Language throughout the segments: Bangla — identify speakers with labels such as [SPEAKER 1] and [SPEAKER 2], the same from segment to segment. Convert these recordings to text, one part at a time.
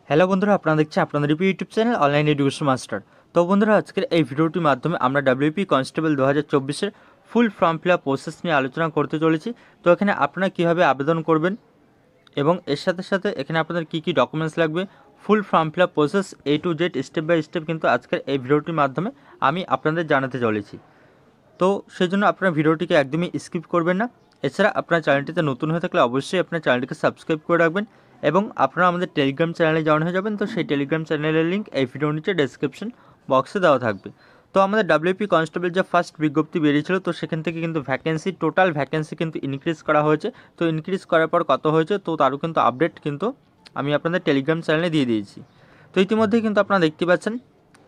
[SPEAKER 1] হ্যালো বন্ধুরা, আপনারা দেখছেন আপনাদের YouTube channel online education master. তো বন্ধুরা, আজকের এই ভিডিওটির মাধ্যমে আমরা ডাব্লিউপি কনস্টেবল 2024-এর full form fill up process নিয়ে আলোচনা করতে চলেছি। তো এখানে আপনারা কীভাবে আবেদন করবেন এবং এর সাথে সাথে এখানে আপনাদের কী কী ডকুমেন্টস লাগবে, full form fill up process A to Z step by step কিন্তু আজকের এই ভিডিওটির মাধ্যমে আমি আপনাদের জানাতে চলেছি। তো সেই জন্য আপনারা ভিডিওটিকে একদমই স্কিপ করবেন না। এছাড়া আপনার চ্যানেলটিতে নতুন হয়ে থাকলে অবশ্যই আপনার চ্যানেলটিকে সাবস্ক্রাইব করে রাখবেন এবং আপনারা আমাদের টেলিগ্রাম চ্যানেলে জয়েন হয়ে যাবেন। তো সেই টেলিগ্রাম চ্যানেলের লিঙ্ক এই ভিডিওর নিচে ডেসক্রিপশন বক্সে দেওয়া থাকবে। তো আমাদের ডাব্লিউপি কনস্টেবল যে ফার্স্ট বিজ্ঞপ্তি বেরিয়েছিল, তো সেখান থেকে কিন্তু ভ্যাকেন্সি, টোটাল ভ্যাকেন্সি কিন্তু ইনক্রিজ করা হয়েছে। তো ইনক্রিজ করার পর কত হয়েছে, তো তারও কিন্তু আপডেট কিন্তু আমি আপনাদের টেলিগ্রাম চ্যানেলে দিয়ে দিয়েছি। তো ইতিমধ্যেই কিন্তু আপনারা দেখতে পাচ্ছেন,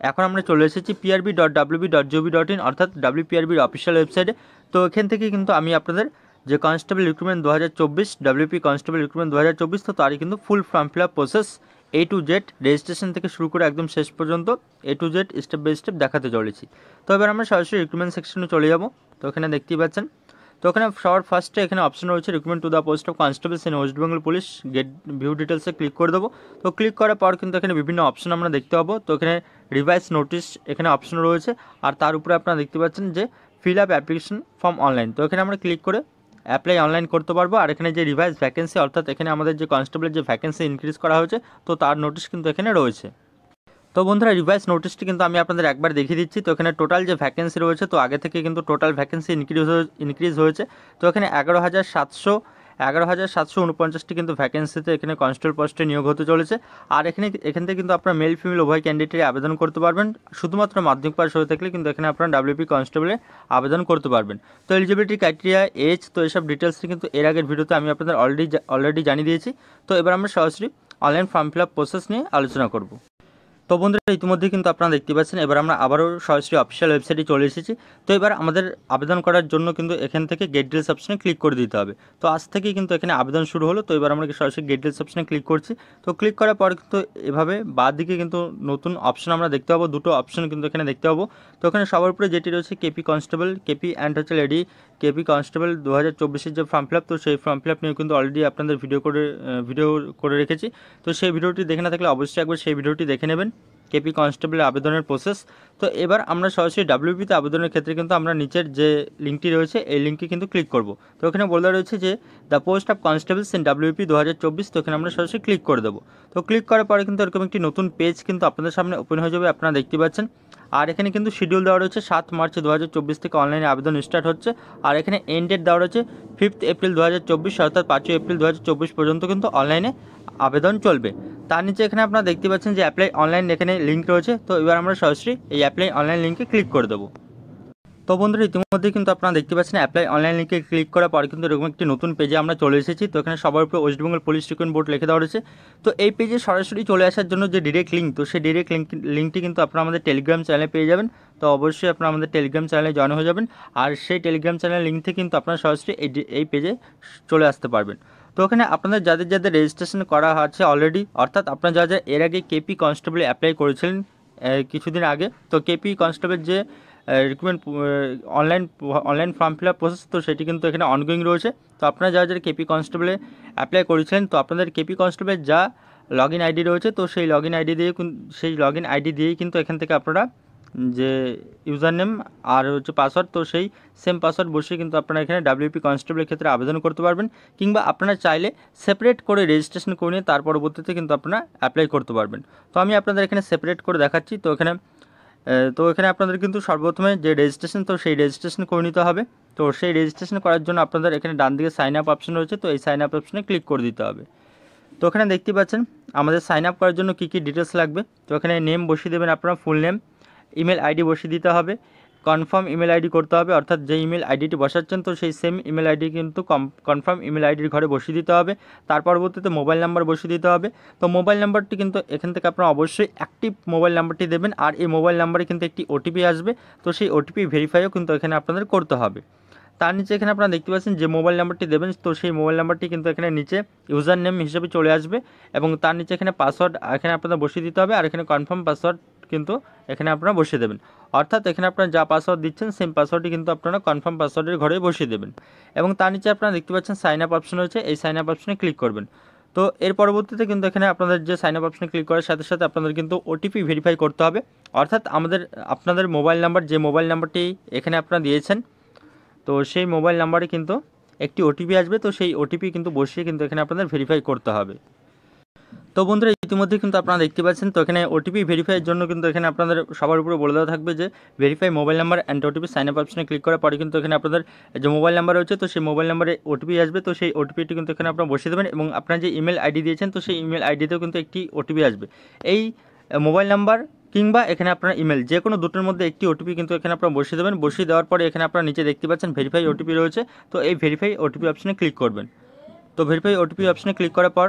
[SPEAKER 1] এখন আমরা চলে এসেছি prb.wb.gov.in অর্থাৎ WPRBর অফিসিয়াল ওয়েবসাইটে। তো এখান থেকে কিন্তু আমি আপনাদের যে constable recruitment 2024 WP constable recruitment 2024, তো তারই কিন্তু full form fill up process A to Z registration থেকে শুরু করে একদম শেষ পর্যন্ত A to Z step by step দেখাতে চলেছি। তো এবার আমরা সরাসরি রিক্রুটমেন্ট সেকশনে চলে যাব। তো এখানে দেখতেই পাচ্ছেন, তো এখানে সবার ফার্স্টে এখানে অপশন রয়েছে recruitment to the post of constables in West Bengal police, get view ডিটেলসে ক্লিক করে দেবো। তো ক্লিক করার পর কিন্তু এখানে বিভিন্ন অপশন আমরা দেখতে পাবো। তো এখানে রিভাইস নোটিশ এখানে অপশন রয়েছে, আর তার উপরে আপনারা দেখতে পাচ্ছেন যে fill up application form online. তো এখানে আমরা ক্লিক করে অ্যাপ্লাই অনলাইন করতে পারবো। আর এখানে যে রিভাইস ভ্যাকেন্সি অর্থাৎ এখানে আমাদের যে কনস্টেবলের যে ভ্যাকেন্সি ইনক্রিজ করা হয়েছে, তো তার নোটিশ কিন্তু এখানে রয়েছে। তো বন্ধুরা, রিভাইস নোটিশটি কিন্তু আমি আপনাদের একবার দেখিয়ে দিচ্ছি। তো এখানে টোটাল যে ভ্যাকেন্সি রয়েছে, তো আগে থেকে কিন্তু টোটাল ভ্যাকেন্সি ইনক্রিজ হয়েছে। তো এখানে 11,749টি কিন্তু ভ্যাকেন্সিতে এখানে কনস্টেবল পোস্টে নিয়োগ হতে চলেছে। আর এখান থেকে কিন্তু আপনারা মেল ফিমেল উভয় ক্যান্ডিডেটই আবেদন করতে পারবেন। শুধুমাত্র মাধ্যমিক পাস হয়ে থাকলে কিন্তু এখানে আপনারা ডাব্লিউপি কনস্টেবলে আবেদন করতে পারবেন। তো এলিজিবিলিটি ক্রাইটেরিয়া, এজ, তো এইসব ডিটেলসটি কিন্তু এর আগের ভিডিওতে আমি আপনাদের অলরেডি জানিয়ে দিয়েছি। তো এবার আমরা সরাসরি online form fill up process নিয়ে আলোচনা করব। তো বন্ধুরা, ইতিমধ্যে কিন্তু আপনারা দেখতে পাচ্ছেন, এবার আমরা আবারও সরাসরি অফিসিয়াল ওয়েবসাইটে চলে এসেছি। তো এবার আমাদের আবেদন করার জন্য কিন্তু এখান থেকে গেট ডিটেলস অপশনে ক্লিক করে দিতে হবে। তো আজ থেকেই কিন্তু এখানে আবেদন শুরু হলো। তো এবার আমরা সরাসরি গেট ডিটেলস অপশনে ক্লিক করছি। তো ক্লিক করার পর কিন্তু এভাবে বাঁ দিকে কিন্তু নতুন অপশন আমরা দেখতে পাবো, দুটো অপশন কিন্তু এখানে দেখতে পাবো। তো এখানে সবার উপরে যেটি রয়েছে কেপি কনস্টেবল, কেপি অ্যান্ড হচ্ছে লেডি কেপি কনস্টেবল 2024-এর যে ফর্ম ফিল আপ, তো সেই ফর্ম ফিল আপ নিয়ে কিন্তু অলরেডি আপনাদের ভিডিও করে রেখেছি। তো সেই ভিডিওটি দেখে না থাকলে অবশ্যই একবার সেই ভিডিওটি দেখে নেবেন, কেপি কনস্টেবলের আবেদনের প্রসেস। তো এবার আমরা সরাসরি ডাব্লিউপিতে আবেদনের ক্ষেত্রে কিন্তু আমরা নিচের যে লিঙ্কটি রয়েছে এই লিঙ্কে কিন্তু ক্লিক করব। তো এখানে বলা রয়েছে যে the post of constables in WP 2024, তো এখানে আমরা সরাসরি ক্লিক করে দেবো। তো ক্লিক করার পরে কিন্তু এরকম একটি নতুন পেজ কিন্তু আপনাদের সামনে ওপেন হয়ে যাবে, আপনারা দেখতে পাচ্ছেন। আর এখানে কিন্তু শিডিউল দেওয়া রয়েছে 7 মার্চ 2024 থেকে অনলাইনে আবেদন স্টার্ট হচ্ছে। আর এখানে এন্ড ডেট দেওয়া রয়েছে 5 এপ্রিল 2024, অর্থাৎ 5 এপ্রিল 2024 পর্যন্ত কিন্তু অনলাইনে আবেদন চলবে। তার নিচে এখানে আপনারা দেখতে পাচ্ছেন যে অ্যাপ্লাই অনলাইন এখানে লিঙ্ক রয়েছে। তো এবার আমরা সরাসরি এই অ্যাপ্লাই অনলাইন লিঙ্কে ক্লিক করে দেবো। তো বন্ধুরা, ইতিমধ্যে কিন্তু আপনারা দেখতে পাচ্ছেন অ্যাপ্লাই অনলাইন লিঙ্কে ক্লিক করার পর কিন্তু এরকম একটি নতুন পেজে আমরা চলে এসেছি। তো এখানে সবার উপরে West Bengal police recruitment board লিখে দেওয়া রয়েছে। তো এই পেজে সরাসরি চলে আসার জন্য যে ডিরেক্ট লিঙ্ক, তো সেই ডিরেক্ট লিঙ্কটি কিন্তু আপনারা আমাদের টেলিগ্রাম চ্যানেলে পেয়ে যাবেন। তো অবশ্যই আপনারা আমাদের টেলিগ্রাম চ্যানেলে জয়েন হয়ে যাবেন। আর সেই টেলিগ্রাম চ্যানেলের লিঙ্ক থেকে কিন্তু আপনারা সরাসরি এই পেজে চলে আসতে পারবেন। তো ওখানে আপনাদের যাদের রেজিস্ট্রেশন করা আছে অলরেডি, অর্থাৎ আপনারা যারা এর আগে কেপি কনস্টেবলে অ্যাপ্লাই করেছিলেন কিছুদিন আগে, তো কেপি কনস্টেবল যে recruitment online form fill up process, তো সেটি কিন্তু এখানে অনগোয়িং রয়েছে। তো আপনারা যারা কেপি কনস্টেবলে অ্যাপ্লাই করেছিলেন, তো আপনাদের কেপি কনস্টেবলের যা লগ ইন আইডি রয়েছে, তো সেই লগ ইন আইডি দিয়েই কিন্তু এখান থেকে আপনারা যে ইউজার নেম আর হচ্ছে পাসওয়ার্ড, তো সেই সেম পাসওয়ার্ড বসিয়ে কিন্তু আপনারা এখানে ডাব্লিউপি কনস্টেবলের ক্ষেত্রে আবেদন করতে পারবেন। কিংবা আপনারা চাইলে সেপারেট করে রেজিস্ট্রেশন করে নিয়ে তার পরবর্তীতে কিন্তু আপনারা অ্যাপ্লাই করতে পারবেন। তো আমি আপনাদের এখানে সেপারেট করে দেখাচ্ছি। তো এখানে আপনাদের কিন্তু সর্বপ্রথমে যে রেজিস্ট্রেশন, তো সেই রেজিস্ট্রেশন করে নিতে হবে। তো সেই রেজিস্ট্রেশন করার জন্য আপনাদের এখানে ডান দিকে সাইন আপ অপশন রয়েছে, তো এই সাইন আপ অপশনে ক্লিক করে দিতে হবে। তো এখানে দেখতে পাচ্ছেন আমাদের সাইন আপ করার জন্য কী কী ডিটেলস লাগবে। তো এখানে নেম বসিয়ে দেবেন, আপনার ফুল নেম, ইমেল আইডি বসিয়ে দিতে হবে, কনফার্ম ইমেল আইডি করতে হবে, অর্থাৎ যে ইমেল আইডিটি বসাচ্ছেন তো সেই সেম ইমেল আইডি কিন্তু কনফার্ম ইমেল আইডির ঘরে বসিয়ে দিতে হবে। তার পরবর্তীতে মোবাইল নাম্বার বসিয়ে দিতে হবে। তো মোবাইল নাম্বারটি কিন্তু এখান থেকে আপনারা অবশ্যই অ্যাক্টিভ মোবাইল নাম্বারটি দেবেন। আর এই মোবাইল নাম্বারে কিন্তু একটি ওটিপি আসবে, তো সেই ওটিপি ভেরিফাইও কিন্তু এখানে আপনাদের করতে হবে। তার নিচে এখানে আপনারা দেখতে পাচ্ছেন যে মোবাইল নাম্বারটি দেবেন, তো সেই মোবাইল নাম্বারটি কিন্তু এখানে নিচে ইউজার নেম হিসেবে চলে আসবে এবং তার নিচে এখানে পাসওয়ার্ড এখানে আপনাদের বসিয়ে দিতে হবে। আর এখানে কনফার্ম পাসওয়ার্ড কিন্তু এখানে আপনারা বসিয়ে দেবেন, অর্থাৎ এখানে আপনারা যা পাসওয়ার্ড দিচ্ছেন সেম পাসওয়ার্ডটি কিন্তু আপনারা কনফার্ম পাসওয়ার্ডের ঘরে বসিয়ে দেবেন। এবং তার নিচে আপনারা দেখতে পাচ্ছেন সাইন আপ অপশন রয়েছে, এই সাইন আপ অপশনে ক্লিক করবেন। তো এর পরবর্তীতে কিন্তু এখানে আপনাদের যে সাইন আপ অপশনে ক্লিক করার সাথে সাথে আপনাদের কিন্তু ওটিপি ভেরিফাই করতে হবে, অর্থাৎ আপনাদের মোবাইল নাম্বার, যে মোবাইল নাম্বারটি এখানে আপনারা দিয়েছেন, তো সেই মোবাইল নাম্বারে কিন্তু একটি ওটিপি আসবে। তো সেই ওটিপি কিন্তু বসিয়ে কিন্তু এখানে আপনাদের ভেরিফাই করতে হবে। তো বন্ধুরা, ইতিমধ্যে কিন্তু আপনারা দেখতে পাচ্ছেন, তো এখানে ওটিপি ভেরিফাইয়ের জন্য কিন্তু এখানে আপনাদের সবার উপরে বলে দেওয়া থাকবে যে verify mobile number and OTP sign up অপশনে ক্লিক করার পরে কিন্তু এখানে আপনাদের যে মোবাইল নাম্বার রয়েছে, তো সেই মোবাইল নাম্বারে ওটিপি আসবে। তো সেই ওটিপিটি কিন্তু এখানে আপনারা বসিয়ে দেবেন এবং আপনার যে ইমেল আইডি দিয়েছেন, তো সেই ইমেল আইডিতেও কিন্তু একটি ওটিপি আসবে। এই মোবাইল নাম্বার কিংবা এখানে আপনার ইমেল, যে কোনো দুটোর মধ্যে একটি ওটিপি কিন্তু এখানে আপনারা বসিয়ে দেবেন। বসিয়ে দেওয়ার পরে এখানে আপনারা নিচে দেখতে পাচ্ছেন ভেরিফাই ওটিপি রয়েছে, তো এই ভেরিফাই ওটিপি অপশনে ক্লিক করবেন। তো ভেরিফাই ওটিপি অপশনে ক্লিক করার পর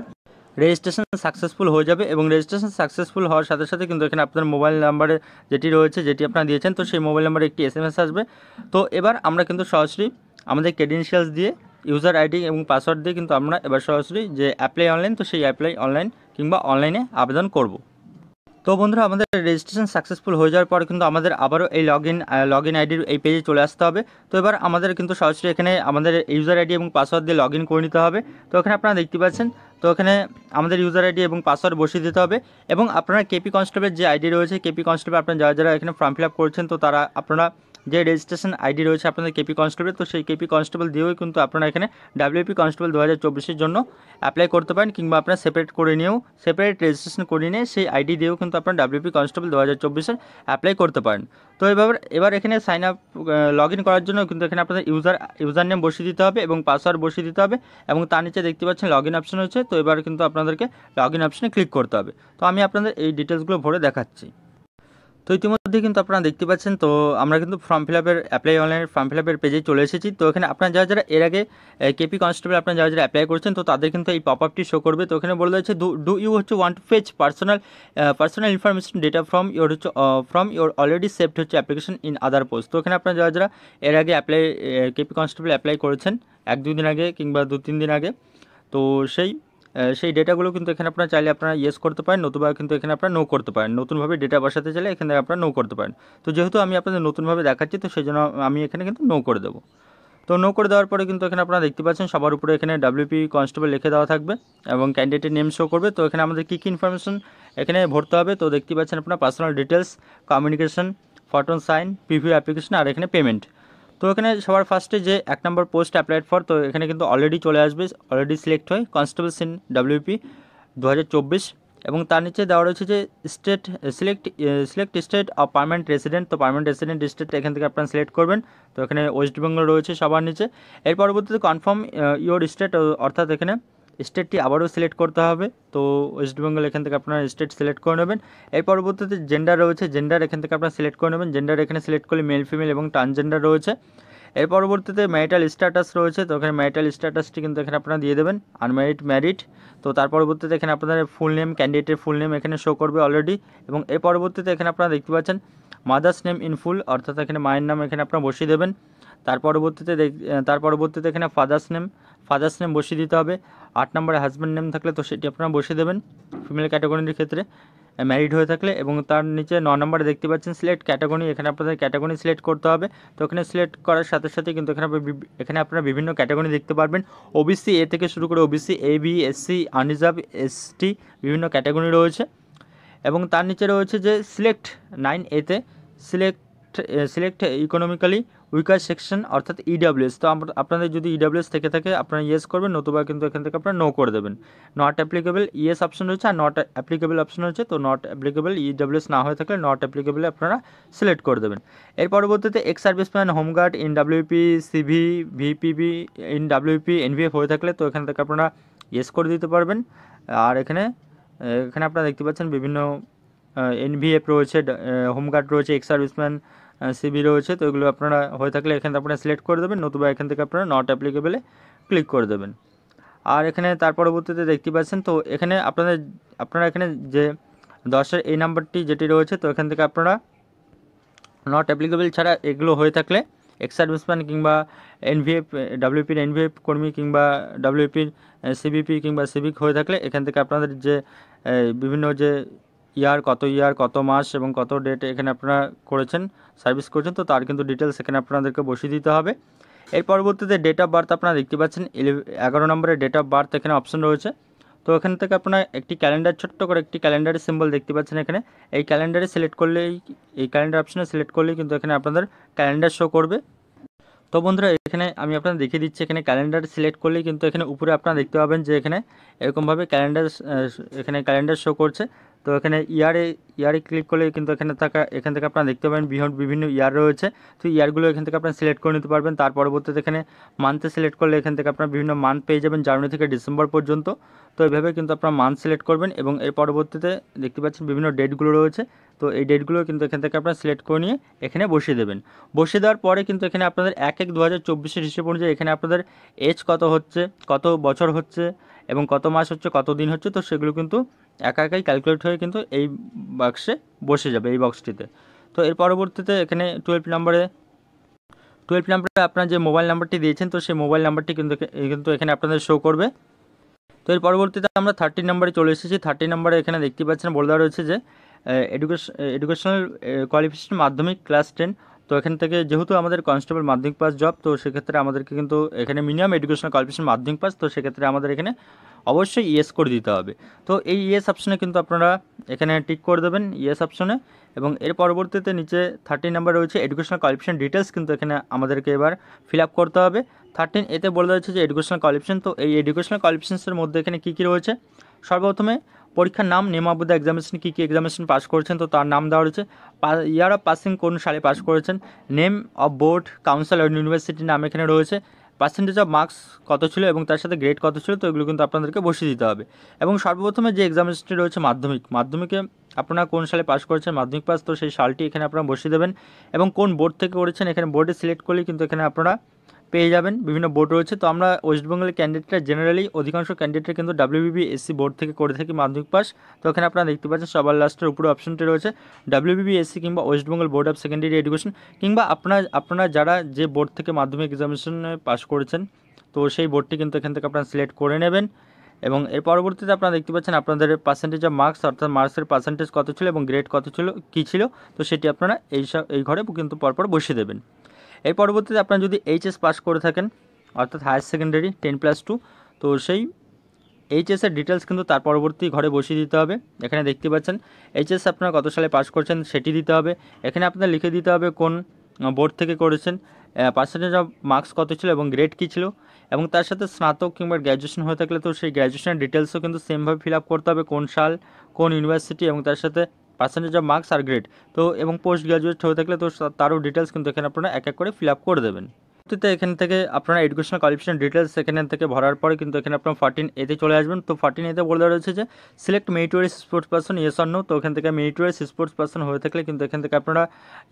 [SPEAKER 1] রেজিস্ট্রেশন সাকসেসফুল হয়ে যাবে এবং রেজিস্ট্রেশন সাকসেসফুল হওয়ার সাথে সাথে কিন্তু এখানে আপনার মোবাইল নাম্বারে যেটি রয়েছে, যেটি আপনারা দিয়েছেন, তো সেই মোবাইল নাম্বারে একটি SMS আসবে। তো এবার আমরা কিন্তু সরাসরি আমাদের ক্রেডেনশিয়ালস দিয়ে, ইউজার আইডি এবং পাসওয়ার্ড দিয়ে কিন্তু আমরা এবার সরাসরি যে অ্যাপ্লাই অনলাইন, তো সেই অ্যাপ্লাই অনলাইন কিংবা অনলাইনে আবেদন করব। তো বন্ধুরা, আমাদের রেজিস্ট্রেশন সাকসেসফুল হয়ে যাওয়ার পর কিন্তু আমাদের আবারও এই লগ ইন আইডির এই পেজে চলে আসতে হবে। তো এবার আমাদের কিন্তু সরাসরি এখানে আমাদের ইউজার আইডি এবং পাসওয়ার্ড দিয়ে লগ ইন করে নিতে হবে। তো এখানে আপনারা দেখতে পাচ্ছেন, তো এখানে আমাদের ইউজার আইডি এবং পাসওয়ার্ড বসিয়ে দিতে হবে এবং আপনারা কেপি কনস্টেবলের যে আইডি রয়েছে, কেপি কনস্টেবল আপনারা যারা যারা এখানে ফর্ম ফিল আপ করছেন, তো তারা আপনারা যে রেজিস্ট্রেশন আইডি রয়েছে আপনাদের কেপি কনস্টেবল, তো সেই কেপি কনস্টেবল দিয়েও কিন্তু আপনারা এখানে ডাব্লিউপি কনস্টেবল 2024-এর জন্য অ্যাপ্লাই করতে পারেন কিংবা আপনারা সেপারেট করে নিয়েও, সেপারেট রেজিস্ট্রেশন করে নিয়ে সেই আইডি দিয়েও কিন্তু আপনারা ডাব্লিউপি কনস্টেবল 2024-এর অ্যাপ্লাই করতে পারেন। তো এবার এখানে সাইন আপ লগ ইন করার জন্য কিন্তু এখানে আপনাদের ইউজার নেম বসিয়ে দিতে হবে এবং পাসওয়ার্ড বসিয়ে দিতে হবে এবং তার নিচে দেখতে পাচ্ছেন লগ ইন অপশন হচ্ছে। তো এবার কিন্তু আপনাদেরকে লগ ইন অপশনে ক্লিক করতে হবে। তো আমি আপনাদের এই ডিটেলসগুলো ভরে দেখাচ্ছি। তো ইতিমধ্যে কিন্তু আপনারা দেখতে পাচ্ছেন, তো আমরা কিন্তু ফর্ম ফিল আপের অ্যাপ্লাই অনলাইনের ফর্ম ফিল আপের পেজে চলে এসেছি। তো এখানে আপনারা যারা যারা এর আগে কেপি কনস্টেবল আপনারা যারা যারা অ্যাপ্লাই করছেন, তো তাদের কিন্তু এই পপ আপটি শো করবে। তো এখানে বলে দিচ্ছে do you want to fetch personal information data from your already saved application in other post. তো এখানে আপনারা যারা যারা এর আগে কেপি কনস্টেবল অ্যাপ্লাই করেছেন 1-2 দিন আগে কিংবা 2-3 দিন আগে, তো সেই ডেটাগুলো কিন্তু এখানে আপনারা চাইলে আপনারা ইয়েস করতে পারেন, নতুবা কিন্তু এখানে আপনারা নো করতে পারেন। নতুনভাবে ডেটা বসাতে চাইলে এখান থেকে আপনারা নো করতে পারেন। তো যেহেতু আমি আপনাদের নতুনভাবে দেখাচ্ছি, তো সেই জন্য আমি এখানে কিন্তু নো করে দেবো। তো নো করে দেওয়ার পরে কিন্তু এখানে আপনারা দেখতে পাচ্ছেন সবার উপরে এখানে ডাব্লিউপি কনস্টেবল লিখে দেওয়া থাকবে এবং ক্যান্ডিডেটের নেম শো করবে। তো এখানে আমাদের কী কী ইনফরমেশন এখানে ভরতে হবে, তো দেখতে পাচ্ছেন আপনারা personal details, communication, photo sign, preview application আর এখানে পেমেন্ট। তো এখানে সবার ফার্স্টে যে 1 নম্বর পোস্ট অ্যাপ্লাইড ফর, তো এখানে কিন্তু অলরেডি চলে আসবে, অলরেডি সিলেক্ট হয় কনস্টেবলস ইন ডাব্লিউপি 2024 এবং তার নিচে দেওয়া রয়েছে যে select state of permanent resident. তো পার্মানেন্ট রেসিডেন্ট স্টেট এখান থেকে আপনারা সিলেক্ট করবেন। তো এখানে ওয়েস্ট বেঙ্গল রয়েছে সবার নিচে। এর পরবর্তীতে কনফার্ম ইওর স্টেট, অর্থাৎ এখানে স্টেটটি আবারও সিলেক্ট করতে হবে। তো ওয়েস্ট বেঙ্গল এখান থেকে আপনারা স্টেট সিলেক্ট করে নেবেন। এর পরবর্তীতে জেন্ডার রয়েছে, জেন্ডার এখান থেকে আপনারা সিলেক্ট করে নেবেন। জেন্ডার এখানে সিলেক্ট করলে মেল, ফিমেল এবং ট্রান্সজেন্ডার রয়েছে। এর পরবর্তীতে ম্যারিটাল স্ট্যাটাস রয়েছে, তো এখানে ম্যারিটাল স্ট্যাটাসটি কিন্তু এখানে আপনারা দিয়ে দেবেন আনম্যারিড, ম্যারিড। তো তার পরবর্তীতে এখানে আপনাদের ফুল নেম, ক্যান্ডিডেটের ফুল নেম এখানে শো করবে অলরেডি এবং এর পরবর্তীতে এখানে আপনারা দেখতে পাচ্ছেন মাদার্স নেম ইন ফুল, অর্থাৎ এখানে মায়ের নাম এখানে আপনারা বসিয়ে দেবেন। তার পরবর্তীতে এখানে ফাদার্স নেম বসিয়ে দিতে হবে। 8 নম্বরে হাজব্যান্ড নেম থাকলে তো সেটি আপনারা বসিয়ে দেবেন ফিমেল ক্যাটাগরির ক্ষেত্রে, ম্যারিড হয়ে থাকলে। এবং তার নিচে 9 নম্বরে দেখতে পাচ্ছেন সিলেক্ট ক্যাটাগরি, এখানে আপনাদের ক্যাটাগরি সিলেক্ট করতে হবে। তো এখানে সিলেক্ট করার সাথে সাথে কিন্তু এখানে আপনারা বিভিন্ন ক্যাটাগরি দেখতে পারবেন। ওবিসি এ থেকে শুরু করে OBC A, B, SC, unreserved, ST বিভিন্ন ক্যাটাগরি রয়েছে। এবং তার নিচে রয়েছে যে সিলেক্ট 9A-তে সিলেক্ট ইকোনমিক্যালি উইকার সেকশন, অর্থাৎ ইডাব্লিউএস। তো আপনাদের যদি ইডাব্লিউএস থেকে থাকে আপনারা ইয়েস করবেন, নতুবা কিন্তু এখান থেকে আপনারা নো করে দেবেন। নট অ্যাপ্লিকেবল ইয়েস অপশন রয়েছে আর নট অ্যাপ্লিকেবল অপশন রয়েছে। তো নট অ্যাপ্লিকেবল ইডাব্লিউএস না হয়ে থাকলে নট অ্যাপ্লিকেবলে আপনারা সিলেক্ট করে দেবেন। এর পরবর্তীতে ex serviceman, home guard in WP, CV, VPB in WP, NVF হয়ে থাকলে তো এখান থেকে আপনারা ইয়েস করে দিতে পারবেন। আর এখানে আপনারা দেখতে পাচ্ছেন বিভিন্ন এনভিএফ রয়েছে, হোমগার্ড রয়েছে, এক্স সার্ভিসম্যান, সিবি রয়েছে। তো এগুলো আপনারা হয়ে থাকলে এখানে আপনারা সিলেক্ট করে দেবেন, নতুবা এখান থেকে আপনারা নট অ্যাপ্লিকেবলে ক্লিক করে দেবেন। আর এখানে তার পরবর্তীতে দেখতে পাচ্ছেন, তো এখানে আপনারা এখানে যে 10-এর এই নাম্বারটি যেটি রয়েছে, তো এখান থেকে আপনারা নট অ্যাপ্লিকেবল ছাড়া এগুলো হয়ে থাকলে এক্স সার্ভিসম্যান কিংবা এনভিএফ, ডাব্লিউপির এনভিএফ কর্মী কিংবা ডাব্লিউপির সিবিপি কিংবা সিভিক হয়ে থাকলে এখান থেকে আপনাদের যে বিভিন্ন যে কত মাস এবং কত ডেট এখানে আপনারা করেছেন, সার্ভিস করেছেন, তো তার কিন্তু ডিটেলস এখানে আপনাদেরকে বসিয়ে দিতে হবে। এর পরবর্তীতে ডেট অফ বার্থ আপনারা দেখতে পাচ্ছেন 11 নম্বরের ডেট অফ বার্থ এখানে অপশন রয়েছে। তো এখান থেকে আপনারা একটি ক্যালেন্ডার, ছোট্ট করে একটি ক্যালেন্ডারের সিম্বল দেখতে পাচ্ছেন এখানে। এই ক্যালেন্ডারে সিলেক্ট করলেই, এই ক্যালেন্ডার অপশনে সিলেক্ট করলেই কিন্তু এখানে আপনাদের ক্যালেন্ডার শো করবে। তো বন্ধুরা এখানে আমি আপনাদের দেখিয়ে দিচ্ছি, এখানে ক্যালেন্ডার সিলেক্ট করলেই কিন্তু এখানে উপরে আপনারা দেখতে পাবেন যে এখানে এরকমভাবে ক্যালেন্ডার, এখানে ক্যালেন্ডার শো করছে। তো এখানে ইয়ারে ক্লিক করলে কিন্তু এখান থেকে আপনারা দেখতে পাবেন বিভিন্ন ইয়ার রয়েছে। তো ইয়ারগুলো এখান থেকে আপনারা সিলেক্ট করে নিতে পারবেন। তার পরবর্তীতে এখানে মান্থে সিলেক্ট করলে এখান থেকে আপনারা বিভিন্ন মান্থ পেয়ে যাবেন, জানুয়ারি থেকে ডিসেম্বর পর্যন্ত। তো এইভাবে কিন্তু আপনারা মান্থ সিলেক্ট করবেন এবং এর পরবর্তীতে দেখতে পাচ্ছেন বিভিন্ন ডেটগুলো রয়েছে। তো এই ডেটগুলো কিন্তু এখান থেকে আপনারা সিলেক্ট করে নিয়ে এখানে বসিয়ে দেবেন। বসিয়ে দেওয়ার পরে কিন্তু এখানে আপনাদের 1/1/2024 হিসেব অনুযায়ী এখানে আপনাদের এজ কত হচ্ছে, কত বছর হচ্ছে এবং কত মাস হচ্ছে, কত দিন হচ্ছে, তো সেগুলো কিন্তু একাই ক্যালকুলেট হয়ে কিন্তু এই বাক্সে বসে যাবে, এই বক্সটিতে। তো এর পরবর্তীতে এখানে 12 নাম্বারে আপনার যে মোবাইল নাম্বারটি দিয়েছেন, তো সেই মোবাইল নাম্বারটি কিন্তু এখানে আপনাদের শো করবে। তো এর পরবর্তীতে আমরা 13 নাম্বারে চলে এসেছি। 13 নাম্বারে এখানে দেখতে পাচ্ছেন বলে দেওয়া রয়েছে যে এডুকেশনাল কোয়ালিফিকেশন মাধ্যমিক ক্লাস 10। তো এখান থেকে যেহেতু আমাদের কনস্টেবল মাধ্যমিক পাস জব, তো সেক্ষেত্রে আমাদেরকে কিন্তু এখানে মিনিমাম এডুকেশনাল কোয়ালিফিকেশন মাধ্যমিক পাস, তো সেক্ষেত্রে আমাদের এখানে অবশ্যই ইয়েস করে দিতে হবে। তো এই ইয়েস অপশনে কিন্তু আপনারা এখানে টিক করে দেবেন, ইয়েস অপশনে। এবং এর পরবর্তীতে নিচে 13 নাম্বার রয়েছে এডুকেশনাল কোয়ালিফিকেশন ডিটেলস, কিন্তু এখানে আমাদেরকে এবার ফিল আপ করতে হবে। 13 এতে বলা রয়েছে যে এডুকেশনাল কোয়ালিফিকেশন। তো এই এডুকেশনাল কোয়ালিফিকেশনসের মধ্যে এখানে কী কী রয়েছে, সর্বপ্রথমে পরীক্ষার নাম, নেম অফ দ্য এক্সামিনেশন, কী কী এক্সামিনেশন পাস করেছেন তো তার নাম দেওয়া রয়েছে, ইয়ার অফ পাসিং কোন সালে পাস করেছেন, নেম অফ বোর্ড, কাউন্সিল আর ইউনিভার্সিটির নাম এখানে রয়েছে, পার্সেন্টেজ অফ মার্কস কত ছিল এবং তার সাথে গ্রেড কত ছিল, তো এগুলো কিন্তু আপনাদেরকে বসিয়ে দিতে হবে। এবং সর্বপ্রথমে যে এক্সামিনেশনটি রয়েছে মাধ্যমিকে আপনারা কোন সালে পাস করেছেন, মাধ্যমিক পাস, তো সেই সালটি এখানে আপনারা বসিয়ে দেবেন। এবং কোন বোর্ড থেকে করেছেন, এখানে বোর্ডে সিলেক্ট করলেই কিন্তু এখানে আপনারা পেয়ে যাবেন, বিভিন্ন বোর্ড রয়েছে। তো আমরা ওয়েস্ট বেঙ্গলের ক্যান্ডিডেটরা জেনারেলি অধিকাংশ ক্যান্ডিডেটরা কিন্তু WBBSC বোর্ড থেকে করে থাকি মাধ্যমিক পাস। তো এখানে আপনারা দেখতে পাচ্ছেন সবার লাস্টের উপরে অপশনটি রয়েছে WBBSC কিংবা West Bengal board of secondary education, কিংবা আপনারা যারা যে বোর্ড থেকে মাধ্যমিক এক্সামিনেশনে পাস করেছেন, তো সেই বোর্ডটি কিন্তু এখান থেকে আপনারা সিলেক্ট করে নেবেন। এবং এর পরবর্তীতে আপনারা দেখতে পাচ্ছেন আপনাদের পার্সেন্টেজ অফ মার্কস, অর্থাৎ মার্কসের পার্সেন্টেজ কত ছিল এবং গ্রেড কত ছিল, কী ছিল, তো সেটি আপনারা এই ঘরে কিন্তু পরপর বসিয়ে দেবেন। এর পরবর্তীতে আপনারা যদি HS পাস করে থাকেন, অর্থাৎ হায়ার সেকেন্ডারি 10+2, তো সেই HSের ডিটেলস কিন্তু তার পরবর্তী ঘরে বসিয়ে দিতে হবে। এখানে দেখতে পাচ্ছেন HS আপনারা কত সালে পাস করছেন সেটি দিতে হবে। এখানে আপনাদের লিখে দিতে হবে কোন বোর্ড থেকে করেছেন, পার্সেন্টেজ অফ মার্কস কত ছিল এবং গ্রেড কী ছিল, এবং তার সাথে স্নাতক কিংবা গ্র্যাজুয়েশন হয়ে থাকলে তো সেই গ্র্যাজুয়েশনের ডিটেলসও কিন্তু সেমভাবে ফিল আপ করতে হবে, কোন সাল, কোন ইউনিভার্সিটি এবং তার সাথে পার্সেন্টেজ অফ মার্কস আর গ্রেড। তো এবং পোস্ট গ্র্যাজুয়েট হয়ে থাকলে তো তারও ডিটেলস কিন্তু এখানে আপনারা এক এক করে ফিল আপ করে দেবেন। তো এখান থেকে আপনারা এডুকেশনাল কোয়ালিফিকেশন ডিটেলস এখান থেকে ভরার পরে কিন্তু এখানে আপনারা 14A চলে আসবেন। তো 14A বলে দেওয়া রয়েছে যে select meritorious sports person, yes or no. তো এখান থেকে মেরিটোরিয়াস স্পোর্টস পারসন হয়ে থাকলে কিন্তু এখান থেকে আপনারা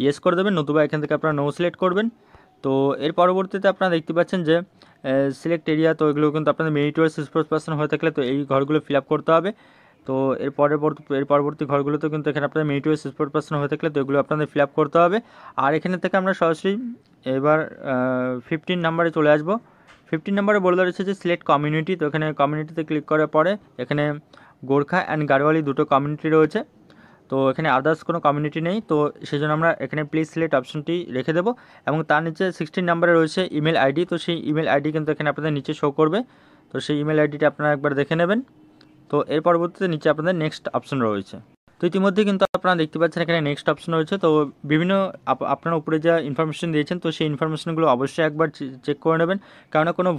[SPEAKER 1] ইয়েস করে দেবেন, নতুবা এখান থেকে আপনারা নো সিলেক্ট করবেন। তো এর পরবর্তীতে আপনারা দেখতে পাচ্ছেন যে সিলেক্ট এরিয়া, তো এগুলো কিন্তু আপনাদের মেরিটোরিয়াস স্পোর্টস পারসন হয়ে থাকলে তো এই ঘরগুলো ফিল আপ করতে হবে। তো এর পরবর্তী ঘরগুলোতে কিন্তু এখানে আপনাদের মেরিটোরিয়াস স্পোর্টস পারসন হয়ে থাকলে তো এগুলো আপনাদের ফিল আপ করতে হবে। আর এখানে থেকে আমরা সরাসরি এবার 15 নাম্বারে চলে আসবো। 15 নাম্বারে বলে রয়েছে যে সিলেক্ট কমিউনিটি। তো এখানে কমিউনিটিতে ক্লিক করার পরে এখানে গোর্খা অ্যান্ড গাড়োয়ালি দুটো কমিউনিটি রয়েছে, তো এখানে আদার্স কোনো কমিউনিটি নেই। তো সেই জন্য আমরা এখানে প্লিজ সিলেক্ট অপশনটি রেখে দেবো। এবং তার নিচে 16 নাম্বারে রয়েছে ইমেল আইডি। তো সেই ইমেল আইডি কিন্তু এখানে আপনাদের নিচে শো করবে, তো সেই ইমেল আইডিটা আপনারা একবার দেখে নেবেন। তো এর পরবর্তীতে নিচে আপনাদের নেক্সট অপশন রয়েছে। তো ইতিমধ্যে কিন্তু আপনারা দেখতে পাচ্ছেন এখানে নেক্সট অপশন রয়েছে। তো বিভিন্ন আপনারা উপরে যা ইনফরমেশন দিয়েছেন তো সেই ইনফরমেশনগুলো অবশ্যই একবার চেক করে নেবেন, কারণ কোনো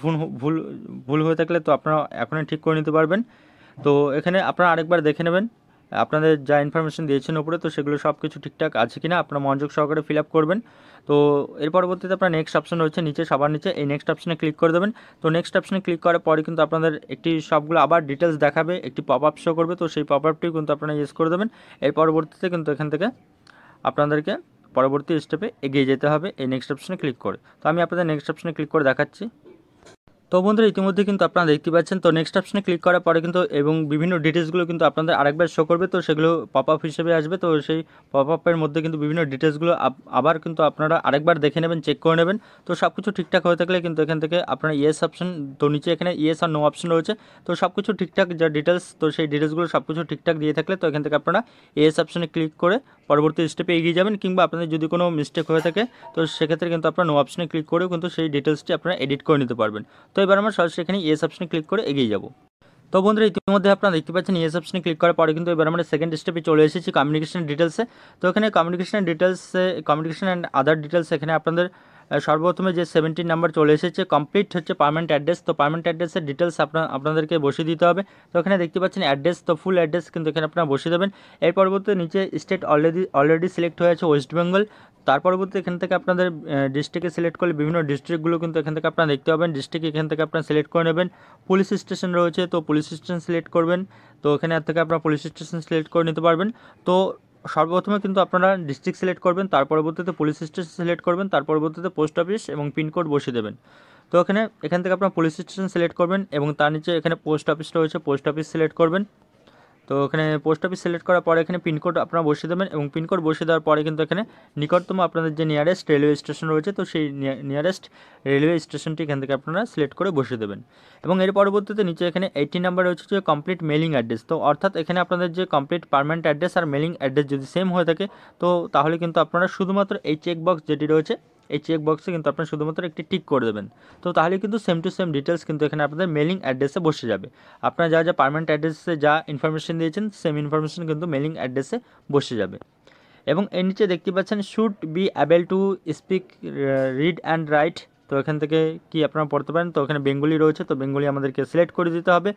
[SPEAKER 1] ভুল হয়ে থাকলে তো আপনারা এখনই ঠিক করে নিতে পারবেন। তো এখানে আপনারা আরেকবার দেখে নেবেন আপনাদের যা ইনফরমেশন দিয়েছেন উপরে, তো সেগুলো সব কিছু ঠিকঠাক আছে কিনা আপনারা মনোযোগ সহকারে ফিল আপ করবেন। তো এর পরবর্তীতে আপনার নেক্সট অপশন রয়েছে নিচে, সবার নিচে এই নেক্সট অপশনে ক্লিক করে দেবেন। তো নেক্সট অপশনে ক্লিক করার পরে কিন্তু আপনাদের একটি সবগুলো আবার ডিটেলস দেখাবে, একটি পপ আপ শো করবে। তো সেই পপ আপটিও কিন্তু আপনারা ইউজ করে দেবেন। এর পরবর্তীতে কিন্তু এখান থেকে আপনাদেরকে পরবর্তী স্টেপে এগিয়ে যেতে হবে এই নেক্সট অপশনে ক্লিক করে। তো আমি আপনাদের নেক্সট অপশনে ক্লিক করে দেখাচ্ছি। তো বন্ধুরা ইতিমধ্যে কিন্তু আপনারা দেখতে পাচ্ছেন তো নেক্সট অপশনে ক্লিক করার পরে কিন্তু এবং বিভিন্ন ডিটেলসগুলো কিন্তু আপনাদের আরেকবার শো করবে। তো সেগুলো পপ আপ হিসেবে আসবে। তো সেই পপ আপের মধ্যে কিন্তু বিভিন্ন ডিটেলসগুলো আবার কিন্তু আপনারা আরেকবার দেখে নেবেন, চেক করে নেবেন। তো সব কিছু ঠিকঠাক হয়ে থাকলে কিন্তু এখান থেকে আপনারা ইয়েস অপশন, তো নিচে এখানে ইয়েস আর নো অপশন রয়েছে। তো সব কিছু ঠিকঠাক যা ডিটেলস, তো সেই ডিটেলসগুলো সব কিছু ঠিকঠাক দিয়ে থাকলে তো এখান থেকে আপনারা ইয়েস অপশনে ক্লিক করে পরবর্তী স্টেপে এগিয়ে যাবেন। কিংবা আপনাদের যদি কোনো মিস্টেক হয়ে থাকে তো সেক্ষেত্রে কিন্তু আপনারা নো অপশনে ক্লিক করেও কিন্তু সেই ডিটেলসটি আপনারা এডিট করে নিতে পারবেন। তো এবার আমরা সরাসরি এখানে ইয়েস অপশনে ক্লিক করে এগিয়ে যাব। তো বন্ধুরা ইতিমধ্যে আপনারা দেখতে পাচ্ছেন ইয়েস অপশনে ক্লিক করার পরে কিন্তু এবার আমরা সেকেন্ড স্টেপে চলে এসেছি কমিউনিকেশন ডিটেলসে। তো এখানে কমিউনিকেশন অ্যান্ড আদার ডিটেলস এখানে আপনাদের সর্বপ্রথমে যে 17 নাম্বার চলে এসেছে কমপ্লিট হচ্ছে পার্মানেন্ট অ্যাড্রেস। তো পার্মানেন্ট অ্যাড্রেসের ডিটেলস আপনাদেরকে বসিয়ে দিতে হবে। তো এখানে দেখতে পাচ্ছেন অ্যাড্রেস, তো ফুল অ্যাড্রেস কিন্তু এখানে আপনারা বসিয়ে দেবেন। এর পরবর্তী নিচে স্টেট অলরেডি সিলেক্ট হয়ে আছে ওয়েস্ট বেঙ্গল। তার পরবর্তী এখান থেকে আপনাদের ডিস্ট্রিক্টে সিলেক্ট করলে বিভিন্ন ডিস্ট্রিক্টগুলো কিন্তু এখান থেকে আপনারা দেখতে পাবেন। ডিস্ট্রিক্ট এখান থেকে আপনারা সিলেক্ট করে নেবেন। পুলিশ স্টেশন রয়েছে, তো পুলিশ স্টেশন সিলেক্ট করবেন। তো এখানে থেকে আপনারা পুলিশ স্টেশন সিলেক্ট করে নিতে পারবেন। তো সর্বপ্রথমে কিন্তু আপনারা ডিস্ট্রিক্ট সিলেক্ট করবেন, তার পরবর্তীতে পুলিশ স্টেশন সিলেক্ট করবেন, তার পরবর্তীতে পোস্ট অফিস এবং পিনকোড বসিয়ে দেবেন। তো এখান থেকে আপনারা পুলিশ স্টেশন সিলেক্ট করবেন এবং তার নিচে এখানে পোস্ট অফিস রয়েছে, পোস্ট অফিস সিলেক্ট করবেন। তো এখানে পোস্ট অফিস সিলেক্ট করার পরে এখানে পিনকোড আপনারা বসিয়ে দেবেন এবং পিনকোড বসিয়ে দেওয়ার পরে কিন্তু এখানে নিকটতম আপনাদের যে নিয়ারেস্ট রেলওয়ে স্টেশন রয়েছে, তো সেই নিয়ারেস্ট রেলওয়ে স্টেশনটি এখান থেকে আপনারা সিলেক্ট করে বসিয়ে দেবেন। এবং এর পরবর্তীতে নিচে এখানে 18 নাম্বার রয়েছে যে কমপ্লিট মেলিং অ্যাড্রেস। তো অর্থাৎ এখানে আপনাদের যে কমপ্লিট পার্মানেন্ট অ্যাড্রেস আর মেলিং অ্যাড্রেস যদি সেম হয়ে থাকে, তো তাহলে কিন্তু আপনারা শুধুমাত্র এই চেক বক্স যেটি রয়েছে, এই চেক বক্সে কিন্তু আপনারা শুধুমাত্র একটি টিক করে দেবেন। তো তাহলে কিন্তু সেম টু সেম ডিটেলস কিন্তু এখানে আপনাদের মেলিং অ্যাড্রেসে বসে যাবে। আপনারা যা পার্মানেন্ট অ্যাড্রেসে যা ইনফরমেশন দিয়েছেন সেম ইনফরমেশন কিন্তু মেলিং অ্যাড্রেসে বসে যাবে। এবং এর নিচে দেখতে পাচ্ছেন should be able to speak read and right. তো এখান থেকে কি আপনারা পড়তে পারেন, তো এখানে বেঙ্গলি রয়েছে, তো বেঙ্গলি আমাদেরকে সিলেক্ট করে দিতে হবে।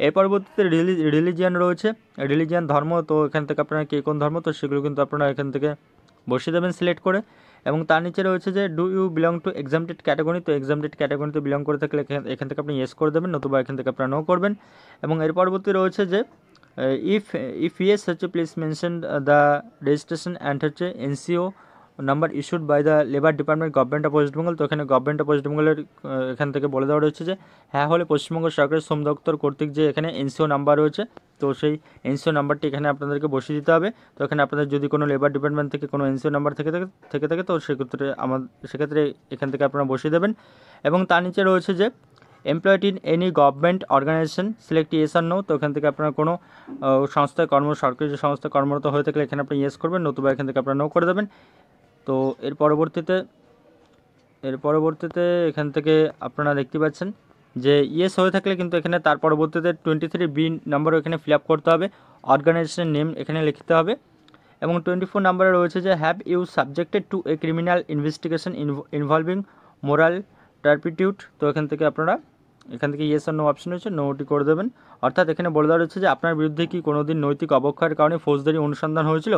[SPEAKER 1] এর পরবর্তীতে রিলিজিয়ান রয়েছে, রিলিজিয়ান ধর্ম, তো এখান থেকে আপনারা কে কোন ধর্ম, তো সেগুলো কিন্তু আপনারা এখান থেকে বসিয়ে দেবেন সিলেক্ট করে। এবং তার নিচে রয়েছে যে do you belong to exempted category. তো এক্সামটেড ক্যাটাগরিতে বিলং করে থাকলে এখান থেকে আপনি ইয়েস করে দেবেন, নতুবা এখান থেকে আপনারা নো করবেন। এবং এর পরবর্তী রয়েছে যে ইফ ইয়েস হচ্ছে please mention the registration and হচ্ছে NCO number issued by the labour department government of West Bengal. তো এখানে গভর্নমেন্ট অফ ওয়েস্ট বেঙ্গলের এখান থেকে বলে দেওয়া রয়েছে যে হ্যাঁ হলে পশ্চিমবঙ্গ সরকারের শ্রম দপ্তর কর্তৃক যে এখানে এনসিও নাম্বার রয়েছে, তো সেই এনসিও নাম্বারটি এখানে আপনাদেরকে বসিয়ে দিতে হবে। তো এখানে আপনাদের যদি কোনো লেবার ডিপার্টমেন্ট থেকে কোনো এনসিও নাম্বার থেকে থাকে তো সেক্ষেত্রে এখান থেকে আপনারা বসিয়ে দেবেন। এবং তার নিচে রয়েছে যে employed in any government organisation select yes আর নো। তো এখান থেকে আপনারা কোনো সংস্থায় সরকারি যে সংস্থায় কর্মরত হয়ে থাকলে এখানে আপনি ইয়েস করবেন, নতুবা এখান থেকে আপনারা নো করে দেবেন। তো এর পরবর্তীতে এখান থেকে আপনারা দেখতে পাচ্ছেন যে ইয়েস হয়ে থাকলে কিন্তু এখানে তার পরবর্তীতে 23B নাম্বারও এখানে ফিল আপ করতে হবে, অর্গানাইজেশনের নেম এখানে লিখতে হবে। এবং 24 নাম্বারে রয়েছে যে have you subjected to a criminal investigation involving moral turpitude. তো এখান থেকে ইয়েস আর নো অপশন রয়েছে, নোটি করে দেবেন। অর্থাৎ এখানে বলে দেওয়া রয়েছে যে আপনার বিরুদ্ধে কি কোনো দিন নৈতিক অবক্ষয়ের কারণে ফৌজদারি অনুসন্ধান হয়েছিল।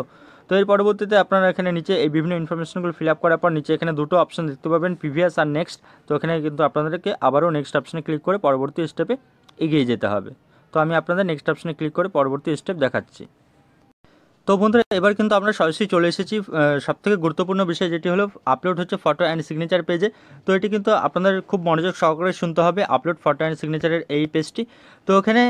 [SPEAKER 1] তো এর পরবর্তীতে আপনারা এখানে নিচে এই বিভিন্ন ইনফরমেশনগুলো ফিল আপ করার পর নিচে এখানে দুটো অপশন দেখতে পাবেন, প্রিভিয়াস আর নেক্সট। তো এখানে কিন্তু আপনাদেরকে আবারও নেক্সট অপশনে ক্লিক করে পরবর্তী স্টেপে এগিয়ে যেতে হবে। তো আমি আপনাদের নেক্সট অপশনে ক্লিক করে পরবর্তী স্টেপ দেখাচ্ছি। তো বন্ধুরা এবার কিন্তু আমরা সরাসরি চলে এসেছি সবথেকে গুরুত্বপূর্ণ বিষয়, যেটি হলো আপলোড হচ্ছে ফটো অ্যান্ড সিগনেচার পেজে। তো এটি কিন্তু আপনাদের খুব মনোযোগ সহকারে শুনতে হবে, আপলোড ফটো অ্যান্ড সিগনেচারের এই পেজটি। তো এখানে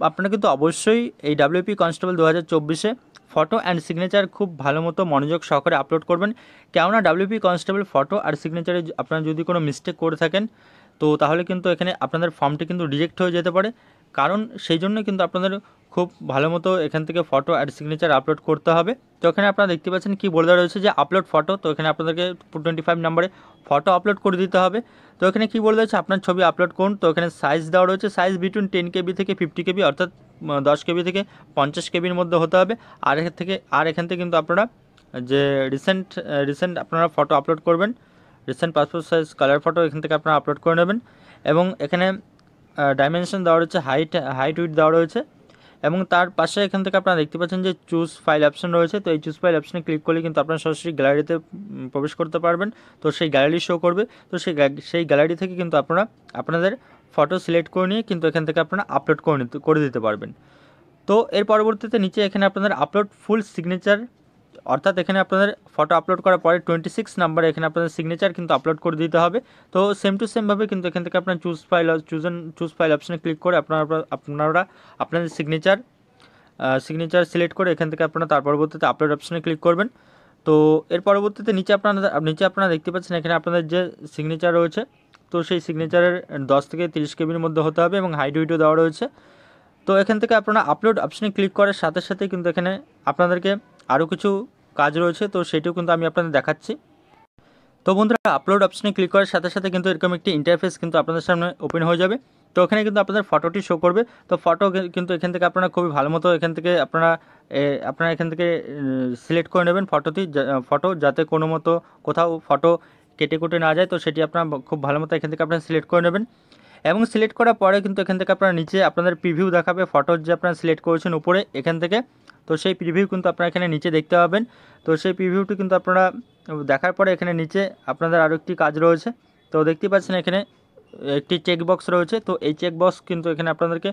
[SPEAKER 1] আপনারা কিন্তু অবশ্যই এই ডাব্লিউপি কনস্টেবল 2024-এ ফটো অ্যান্ড সিগনেচার খুব ভালো মতো মনোযোগ সহকারে আপলোড করবেন। কেননা ডাব্লিউপি কনস্টেবল ফটো আর সিগনেচারে আপনারা যদি কোনো মিস্টেক করে থাকেন, তো তাহলে কিন্তু এখানে আপনাদের ফর্মটি কিন্তু রিজেক্ট হয়ে যেতে পারে। কারণ সেই জন্য কিন্তু আপনাদের খুব ভালো মতো এখান থেকে ফটো আর সিগনেচার আপলোড করতে হবে। তো এখানে আপনারা দেখতে পাচ্ছেন কি বলে দেওয়া রয়েছে যে আপলোড ফটো। তো এখানে আপনাদেরকে 25 নম্বরে ফটো আপলোড করে দিতে হবে। তো এখানে কি বলে দেওয়া আপনার ছবি আপলোড করুন। তো এখানে সাইজ দেওয়া রয়েছে, সাইজ বিটুইন 10 KB থেকে 50 KB, অর্থাৎ 10 KB থেকে 50 KBর মধ্যে হতে হবে। আর এখান থেকে কিন্তু আপনারা যে রিসেন্ট আপনারা ফটো আপলোড করবেন, recent passport size colour photo এখান থেকে আপনারা আপলোড করে নেবেন। এবং এখানে ডাইমেনশন দেওয়া রয়েছে, হাইট উইথ দেওয়া রয়েছে। এবং তার পাশে এখান থেকে আপনারা দেখতে পাচ্ছেন যে চুজ ফাইল অপশন রয়েছে। তো এই চুজ ফাইল অপশনে ক্লিক করলে কিন্তু আপনারা সরাসরি গ্যালারিতে প্রবেশ করতে পারবেন। তো সেই গ্যালারি শো করবে। তো সেই গ্যালারি থেকে কিন্তু আপনারা আপনাদের ফটো সিলেক্ট করে নিয়ে কিন্তু এখান থেকে আপনারা আপলোড করে দিতে পারবেন। তো এর পরবর্তীতে নিচে এখানে আপনাদের আপলোড ফুল সিগনেচার, অর্থাৎ এখানে আপনাদের ফটো আপলোড করার পরে 26 নাম্বারে এখানে আপনাদের সিগনেচার কিন্তু আপলোড করে দিতে হবে। তো সেম টু সেমভাবে কিন্তু এখান থেকে আপনার চুজ ফাইল অপশনে ক্লিক করে আপনারা আপনাদের সিগনেচার সিলেক্ট করে এখান থেকে আপনারা তার পরবর্তীতে আপলোড অপশনে ক্লিক করবেন। তো এর পরবর্তীতে নিচে আপনারা দেখতে পাচ্ছেন এখানে আপনাদের যে সিগনেচার রয়েছে, তো সেই সিগনেচারের 10 থেকে 30 KBর মধ্যে হতে হবে এবং হাইট উইডও দেওয়া রয়েছে। তো এখান থেকে আপনারা আপলোড অপশনে ক্লিক করার সাথে সাথে কিন্তু এখানে আপনাদেরকে আরও কিছু কাজ রয়েছে, তো সেটিও কিন্তু আমি আপনাদের দেখাচ্ছি। তো বন্ধুরা আপলোড অপশনে ক্লিক করার সাথে সাথে কিন্তু এরকম একটি ইন্টারফেস কিন্তু আপনাদের সামনে ওপেন হয়ে যাবে। তো এখানে কিন্তু আপনাদের ফটোটি শো করবে। তো ফটো কিন্তু এখান থেকে আপনারা খুবই ভালো মতো এখান থেকে আপনারা এখান থেকে সিলেক্ট করে নেবেন ফটো, যাতে কোনো মতো কোথাও ফটো কেটে কুটে না যায়। তো সেটি আপনারা খুব ভালো মতো এখান থেকে আপনারা সিলেক্ট করে নেবেন, এবং সিলেক্ট করার পরে কিন্তু এখান থেকে আপনারা নিচে আপনাদের প্রিভিউ দেখাবে ফটোর যে আপনারা সিলেক্ট করেছেন উপরে এখান থেকে। তো সেই প্রিভিউ কিন্তু আপনারা এখানে নিচে দেখতে পাবেন। তো সেই প্রিভিউটি কিন্তু আপনারা দেখার পরে এখানে নিচে আপনাদের আরও একটি কাজ রয়েছে। তো দেখতেই পাচ্ছেন এখানে একটি চেক বক্স রয়েছে। তো এই চেক বক্স কিন্তু এখানে আপনাদেরকে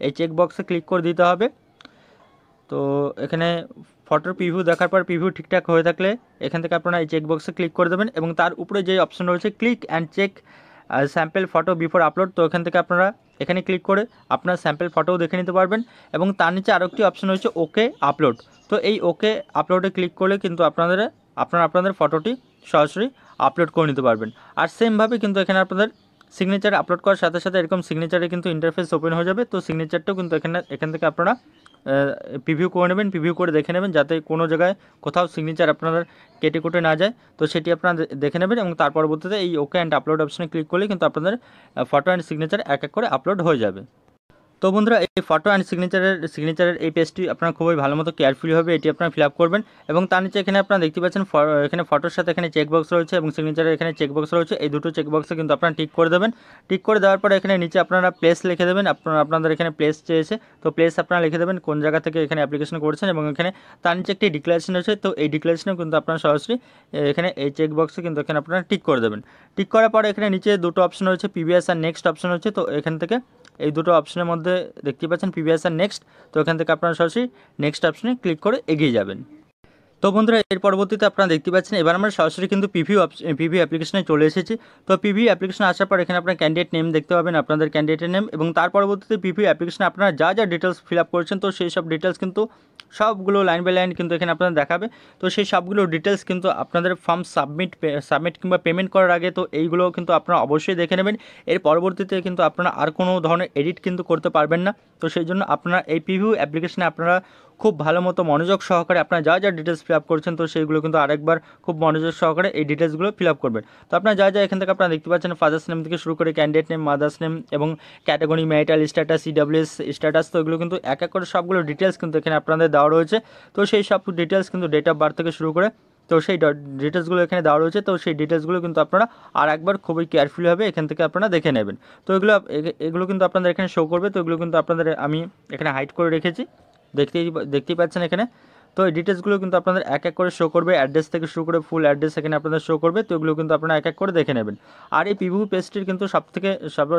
[SPEAKER 1] এই চেক বক্সে ক্লিক করে দিতে হবে। তো এখানে ফটোর প্রিভিউ দেখার পর প্রিভিউ ঠিকঠাক হয়ে থাকলে এখান থেকে আপনারা এই চেক বক্সে ক্লিক করে দেবেন, এবং তার উপরে যে অপশন রয়েছে click and check sample photo before upload, তো এখান থেকে আপনারা এখানে ক্লিক করে আপনার স্যাম্পল ফটোও দেখে নিতে পারবেন। এবং তার নিচে আরও একটি অপশন রয়েছে ওকে আপলোড। তো এই ওকে আপলোডে ক্লিক করলে কিন্তু আপনাদের ফটোটি সরাসরি আপলোড করে নিতে পারবেন। আর সেমভাবে কিন্তু এখানে আপনাদের সিগনেচার আপলোড করার সাথে সাথে এরকম সিগনেচারে কিন্তু ইন্টারফেস ওপেন হয়ে যাবে। তো সিগনেচারটাও কিন্তু এখান থেকে আপনারা প্রিভিউ করে নেবেন, প্রিভিউ করে দেখে নেবেন, যাতে কোনো জায়গায় কোথাও সিগনেচার আপনাদের কেটে কুটে না যায়। তো সেটি আপনারা দেখে নেবেন, এবং তার পরবর্তীতে এই ওকে অ্যান্ড আপলোড অপশনে ক্লিক করলে কিন্তু আপনাদের ফটো অ্যান্ড সিগনেচার এক এক করে আপলোড হয়ে যাবে। তো বন্ধুরা, এই ফটো অ্যান্ড সিগনেচারের এই পেজটি আপনারা খুবই ভালো মতো কেয়ারফুলিভাবে এটি আপনারা ফিল আপ করবেন। এবং তার নিচে এখানে আপনারা দেখতে পাচ্ছেন এখানে ফটোর সাথে এখানে চেকবক্স রয়েছে এবং সিগনেচারের এখানে চেকবক্স রয়েছে। এই দুটো চেকবক্সে কিন্তু আপনারা টিক করে দেবেন। টিক করে দেওয়ার পরে এখানে নিচে আপনারা প্লেস লিখে দেবেন। আপনাদের এখানে প্লেস চেয়েছে, তো প্লেস আপনারা লিখে দেবেন কোন জায়গা থেকে এখানে অ্যাপ্লিকেশন করেছেন, এবং এখানে তার নিচে একটি ডিক্লারেশন রয়েছে। তো এই ডিক্লারেশনে কিন্তু আপনারা সরাসরি এখানে এই চেকবক্সে কিন্তু এখানে আপনারা টিক করে দেবেন। টিক করার পরে এখানে নিচে দুটো অপশন রয়েছে, প্রিভিয়াস আর নেক্সট অপশন রয়েছে। তো এখান থেকে এই দুটো অপশনের মধ্যে দেখতে পাচ্ছেন প্রিভিয়াস আর নেক্সট, তো এখান থেকে আপনারা সরাসরি নেক্সট অপশনে ক্লিক করে এগিয়ে যাবেন। তো বন্ধুরা, এর পরবর্তীতে আপনারা দেখতে পাচ্ছেন এবার আমরা সরাসরি কিন্তু প্রিভিউ অ্যাপ্লিকেশনে চলে এসেছি। তো প্রিভিউ অ্যাপ্লিকেশন আসার পর এখানে আপনার ক্যান্ডিডেট নেম দেখতে পাবেন, আপনাদের ক্যান্ডিডেটের নেম, এবং তার পরবর্তীতে প্রিভিউ অ্যাপ্লিকেশনে আপনারা যা যা ডিটেলস ফিল আপ করেছেন, তো সেই সব ডিটেলস কিন্তু সবগুলো লাইন বাই লাইন কিন্তু এখানে আপনাদের দেখাবে। তো সেই সবগুলো ডিটেলস কিন্তু আপনাদের ফর্ম সাবমিট কিংবা পেমেন্ট করার আগে তো এইগুলো কিন্তু আপনারা অবশ্যই দেখে নেবেন। এর পরবর্তীতে কিন্তু আপনারা আর কোনো ধরনের এডিট কিন্তু করতে পারবেন না। তো সেই জন্য আপনারা এই প্রিভিউ অ্যাপ্লিকেশনে আপনারা খুব ভালো মতো মনোযোগ সহকারে আপনারা যা যা ডিটেলস ফিল আপ করছেন, তো সেইগুলো কিন্তু আরেকবার খুব মনোযোগ সহকারে এই ডিটেলসগুলো ফিল আপ করবেন। তো আপনারা যা যা এখান থেকে আপনারা দেখতে পাচ্ছেন ফাদার্স নেম থেকে শুরু করে ক্যান্ডিডেট নেম, মাদার্স নেম, এবং category, marital status, EWS status, তো এগুলো কিন্তু এক এক করে সবগুলো ডিটেলস কিন্তু এখানে আপনাদের দেওয়া রয়েছে। তো সেই সব ডিটেলস কিন্তু ডেট অফ বার্থ থেকে শুরু করে তো সেই ডিটেলসগুলো এখানে দেওয়া রয়েছে। তো সেই ডিটেলসগুলো কিন্তু আপনারা আর একবার খুবই কেয়ারফুলিভাবে এখান থেকে আপনারা দেখে নেবেন। তো এগুলো কিন্তু আপনাদের এখানে শো করবে। তো এগুলো কিন্তু আপনাদের আমি এখানে হাইড করে রেখেছি, দেখতেই পাচ্ছেন এখানে। তো এই ডিটেলসগুলো কিন্তু আপনাদের এক এক করে শো করবে, অ্যাড্রেস থেকে শুরু করে ফুল অ্যাড্রেস এখানে আপনাদের শো করবে। তো এগুলো কিন্তু আপনারা এক এক করে দেখে নেবেন। আর এই প্রিভিউ পেজটির কিন্তু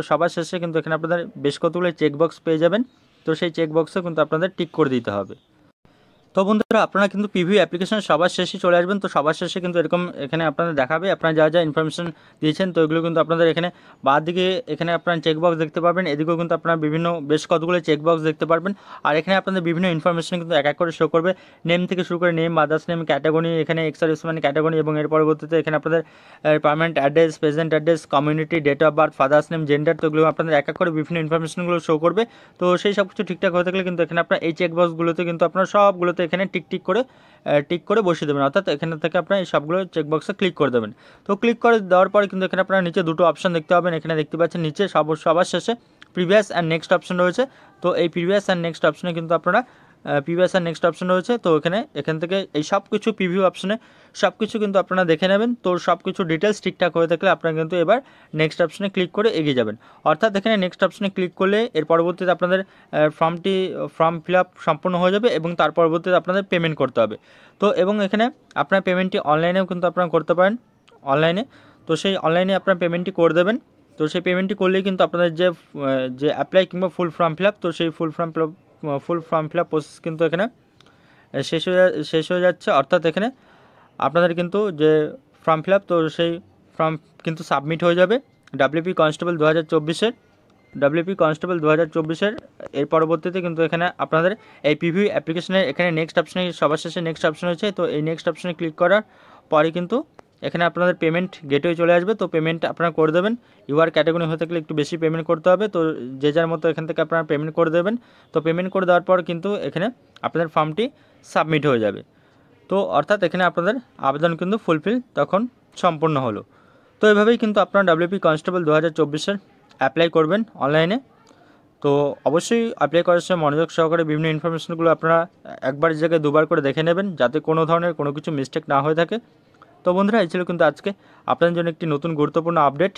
[SPEAKER 1] সবার শেষে কিন্তু এখানে আপনাদের বেশ কতগুলো চেকবক্স পেয়ে যাবেন। তো সেই চেকবক্সে কিন্তু আপনাদের টিক করে দিতে হবে। তো বন্ধুরা, আপনারা কিন্তু প্রিভিউ অ্যাপ্লিকেশনের সবার শেষে চলে আসবেন। তো সবার শেষে কিন্তু এরকম এখানে আপনাদের দেখাবে আপনারা যা যা ইনফরমেশন দিয়েছেন। তো এগুলো কিন্তু আপনাদের এখানে বাঁ দিকে এখানে আপনারা চেকবক্স দেখতে পারবেন, এদিকেও কিন্তু আপনারা বেশ কতগুলো চেকবক্স দেখতে পারবেন। আর এখানে আপনাদের বিভিন্ন ইনফরমেশন কিন্তু এক এক করে শো করবে, নেম থেকে শুরু করে নেম, মাদার্স নেম, ক্যাটাগরি, এখানে এক্সারিস মানে ক্যাটাগরি, এবং এর পরবর্তীতে এখানে আপনাদের permanent address, present address, community, date of birth, father's name, gender, তো এগুলো আপনাদের এক এক করে বিভিন্ন ইনফরমেশনগুলো শো করবে। তো সেই সব কিছু ঠিকঠাক হয়ে থাকলে কিন্তু এখানে আপনার এই চেকবক্সগুলোতে কিন্তু আপনারা সবগুলোতে এখানে টিক করে বসিয়ে দেবেন, অর্থাৎ এখানে থেকে আপনারা এই সবগুলো চেকবক্সে ক্লিক করে দেবেন। তো ক্লিক করে দেওয়ার পরে কিন্তু এখানে আপনারা নিচে দুটো অপশন দেখতে পাবেন, এখানে দেখতে পাচ্ছেন নিচে সবার শেষে প্রিভিয়াস অ্যান্ড নেক্সট অপশন রয়েছে। তো এই প্রিভিয়াস অ্যান্ড নেক্সট অপশনে কিন্তু আপনারা রয়েছে। তো এখান থেকে এই সব কিছু প্রিভিউ অপশনে সব কিছু কিন্তু আপনারা দেখে নেবেন। তো সব কিছু ডিটেলস ঠিকঠাক হয়ে থাকলে আপনারা কিন্তু এবার নেক্সট অপশনে ক্লিক করে এগিয়ে যাবেন। অর্থাৎ এখানে নেক্সট অপশনে ক্লিক করলে এর পরবর্তীতে আপনাদের ফর্ম ফিল আপ সম্পূর্ণ হয়ে যাবে, এবং তার পরবর্তীতে আপনাদের পেমেন্ট করতে হবে। তো এবং এখানে আপনার পেমেন্টটি অনলাইনেও কিন্তু আপনারা করতে পারেন, অনলাইনে। তো সেই অনলাইনে আপনার পেমেন্টটি করে দেবেন। তো সেই পেমেন্টটি করলেই কিন্তু আপনাদের যে অ্যাপ্লাই কিংবা ফুল ফর্ম ফিল আপ, তো সেই ফুল ফর্ম ফিল আপ প্রসেস কিন্তু এখানে শেষ হয়ে যাচ্ছে। অর্থাৎ এখানে আপনাদের কিন্তু যে ফর্ম ফিল আপ, তো সেই ফর্ম কিন্তু সাবমিট হয়ে যাবে ডাব্লিউপি কনস্টেবল 2024-এর এর পরবর্তীতে কিন্তু এখানে আপনাদের এই প্রিভিউ অ্যাপ্লিকেশনের এখানে নেক্সট অপশনে সবার শেষে নেক্সট অপশন হয়েছে। তো এই নেক্সট অপশনে ক্লিক করার পরে কিন্তু এখানে আপনাদের পেমেন্ট গেটওয়ে চলে আসবে। তো পেমেন্ট আপনারা করে দেবেন। ইউআর ক্যাটাগরি হয়ে থাকলে একটু বেশি পেমেন্ট করতে হবে। তো যে যার মতো এখান থেকে আপনারা পেমেন্ট করে দেবেন। তো পেমেন্ট করে দেওয়ার পর কিন্তু এখানে আপনাদের ফর্মটি সাবমিট হয়ে যাবে। তো অর্থাৎ এখানে আপনাদের আবেদন কিন্তু ফুলফিল তখন সম্পূর্ণ হলো। তো এভাবেই কিন্তু আপনারা ডাব্লিউপি কনস্টেবল 2024-এর অ্যাপ্লাই করবেন অনলাইনে। তো অবশ্যই অ্যাপ্লাই করার সময় মনোযোগ সহকারে বিভিন্ন ইনফরমেশনগুলো আপনারা একবার জায়গায় দুবার করে দেখে নেবেন, যাতে কোনো ধরনের কোনো কিছু মিস্টেক না হয়ে থাকে। তো বন্ধুরা, এই ছিল কিন্তু আজকে আপনাদের জন্য একটি নতুন গুরুত্বপূর্ণ আপডেট।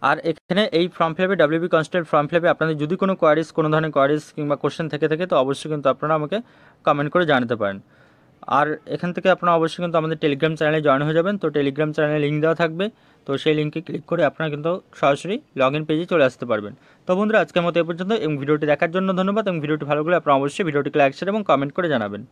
[SPEAKER 1] আর এখানে এই ফর্ম ফিল আপে, ডাব্লিউবি কনস্টেবল ফর্ম ফিল আপে আপনাদের যদি কোনো কোয়ারিজ, কোনো ধরনের কোয়ারিজ কিংবা কোশ্চেন থেকে থাকে, তো অবশ্যই কিন্তু আপনারা আমাকে কমেন্ট করে জানাতে পারেন। আর এখান থেকে আপনারা অবশ্যই কিন্তু আমাদের টেলিগ্রাম চ্যানেলে জয়েন হয়ে যাবেন। তো টেলিগ্রাম চ্যানেলে লিঙ্ক দেওয়া থাকবে, তো সেই লিঙ্কে ক্লিক করে আপনারা কিন্তু সরাসরি লগ ইন পেজে চলে আসতে পারবেন। তো বন্ধুরা, আজকের মতো এ পর্যন্ত, এবং ভিডিওটি দেখার জন্য ধন্যবাদ। এবং ভিডিওটি ভালো লাগলে আপনারা অবশ্যই ভিডিওটিকে লাইক, শেয়ার এবং কমেন্ট করে জানাবেন।